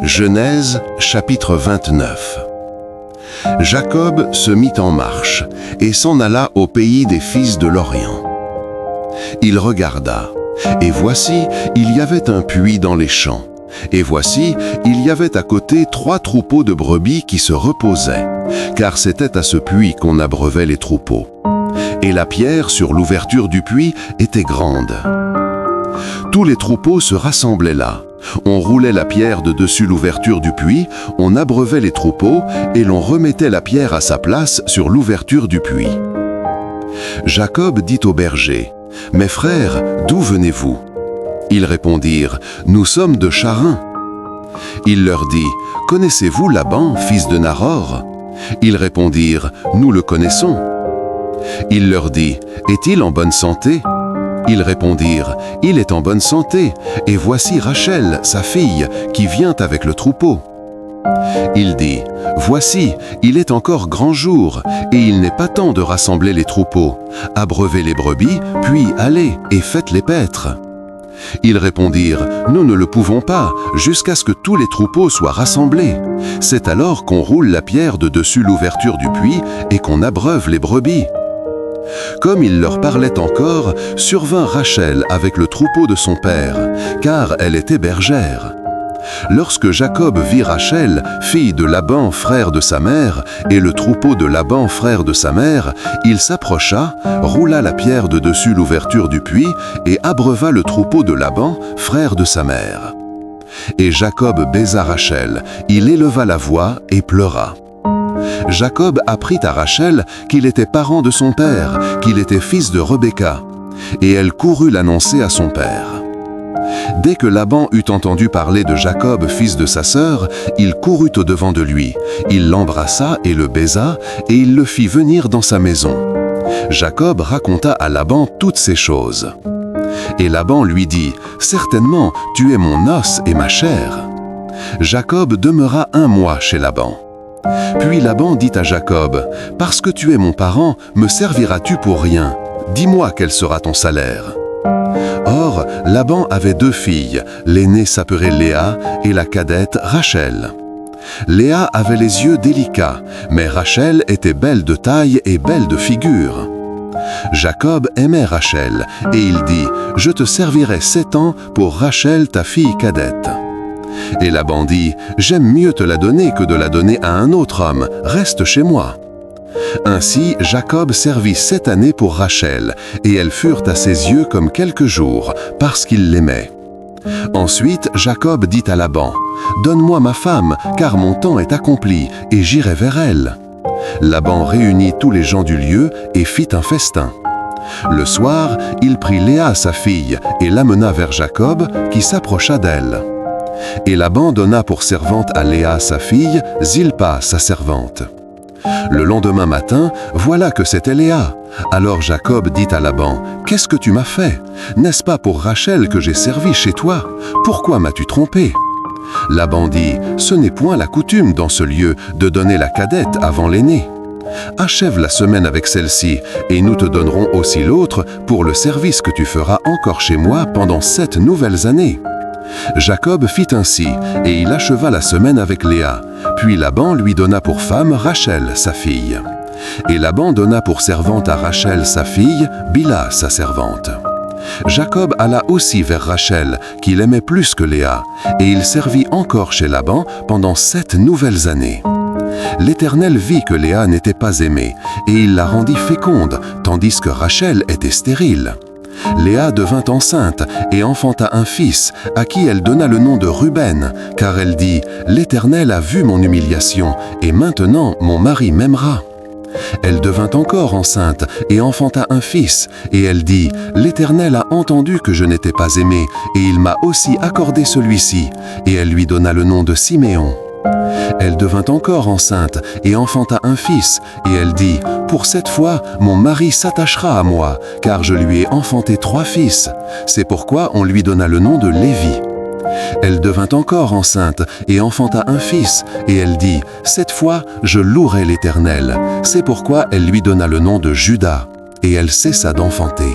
Genèse, chapitre 29. Jacob se mit en marche et s'en alla au pays des fils de l'Orient. Il regarda, et voici, il y avait un puits dans les champs. Et voici, il y avait à côté 3 troupeaux de brebis qui se reposaient, car c'était à ce puits qu'on abreuvait les troupeaux. Et la pierre sur l'ouverture du puits était grande. Tous les troupeaux se rassemblaient là. On roulait la pierre de dessus l'ouverture du puits, on abreuvait les troupeaux et l'on remettait la pierre à sa place sur l'ouverture du puits. Jacob dit aux bergers, « Mes frères, d'où venez-vous » Ils répondirent, « Nous sommes de Charin. » Il leur dit, « Connaissez-vous Laban, fils de Nahor » Ils répondirent, « Nous le connaissons. » Il leur dit, « Est-il en bonne santé » Ils répondirent, « Il est en bonne santé, et voici Rachel, sa fille, qui vient avec le troupeau. » Il dit, « Voici, il est encore grand jour, et il n'est pas temps de rassembler les troupeaux. Abreuvez les brebis, puis allez et faites-les paître. » Ils répondirent, « Nous ne le pouvons pas, jusqu'à ce que tous les troupeaux soient rassemblés. C'est alors qu'on roule la pierre de dessus l'ouverture du puits et qu'on abreuve les brebis. » Comme il leur parlait encore, survint Rachel avec le troupeau de son père, car elle était bergère. Lorsque Jacob vit Rachel, fille de Laban, frère de sa mère, et le troupeau de Laban, frère de sa mère, il s'approcha, roula la pierre de dessus l'ouverture du puits et abreuva le troupeau de Laban, frère de sa mère. Et Jacob baisa Rachel, il éleva la voix et pleura. Jacob apprit à Rachel qu'il était parent de son père, qu'il était fils de Rebecca, et elle courut l'annoncer à son père. Dès que Laban eut entendu parler de Jacob, fils de sa sœur, il courut au-devant de lui, il l'embrassa et le baisa, et il le fit venir dans sa maison. Jacob raconta à Laban toutes ces choses. Et Laban lui dit, « Certainement, tu es mon os et ma chair. » Jacob demeura 1 mois chez Laban. Puis Laban dit à Jacob, « Parce que tu es mon parent, me serviras-tu pour rien? Dis-moi quel sera ton salaire. » Or, Laban avait 2 filles, l'aînée s'appelait Léa et la cadette Rachel. Léa avait les yeux délicats, mais Rachel était belle de taille et belle de figure. Jacob aimait Rachel, et il dit, « Je te servirai 7 ans pour Rachel ta fille cadette. » Et Laban dit, « J'aime mieux te la donner que de la donner à un autre homme, reste chez moi. » Ainsi, Jacob servit 7 années pour Rachel, et elles furent à ses yeux comme quelques jours, parce qu'il l'aimait. Ensuite, Jacob dit à Laban, « Donne-moi ma femme, car mon temps est accompli, et j'irai vers elle. » Laban réunit tous les gens du lieu et fit un festin. Le soir, il prit Léa sa fille, et l'amena vers Jacob, qui s'approcha d'elle. Et Laban donna pour servante à Léa sa fille, Zilpa sa servante. Le lendemain matin, voilà que c'était Léa. Alors Jacob dit à Laban, « Qu'est-ce que tu m'as fait? N'est-ce pas pour Rachel que j'ai servi chez toi? Pourquoi m'as-tu trompé ?» Laban dit, « Ce n'est point la coutume dans ce lieu de donner la cadette avant l'aînée. Achève la semaine avec celle-ci, et nous te donnerons aussi l'autre pour le service que tu feras encore chez moi pendant 7 nouvelles années. » Jacob fit ainsi, et il acheva la semaine avec Léa. Puis Laban lui donna pour femme Rachel, sa fille. Et Laban donna pour servante à Rachel, sa fille, Bila, sa servante. Jacob alla aussi vers Rachel, qu'il aimait plus que Léa, et il servit encore chez Laban pendant 7 nouvelles années. L'Éternel vit que Léa n'était pas aimée, et il la rendit féconde, tandis que Rachel était stérile. Léa devint enceinte et enfanta un fils, à qui elle donna le nom de Ruben, car elle dit, « L'Éternel a vu mon humiliation, et maintenant mon mari m'aimera. » Elle devint encore enceinte et enfanta un fils, et elle dit, « L'Éternel a entendu que je n'étais pas aimée, et il m'a aussi accordé celui-ci. » Et elle lui donna le nom de Siméon. Elle devint encore enceinte et enfanta un fils, et elle dit, « Pour cette fois, mon mari s'attachera à moi, car je lui ai enfanté 3 fils. C'est pourquoi on lui donna le nom de Lévi. » Elle devint encore enceinte et enfanta un fils, et elle dit, « Cette fois, je louerai l'Éternel. » C'est pourquoi elle lui donna le nom de Juda, et elle cessa d'enfanter.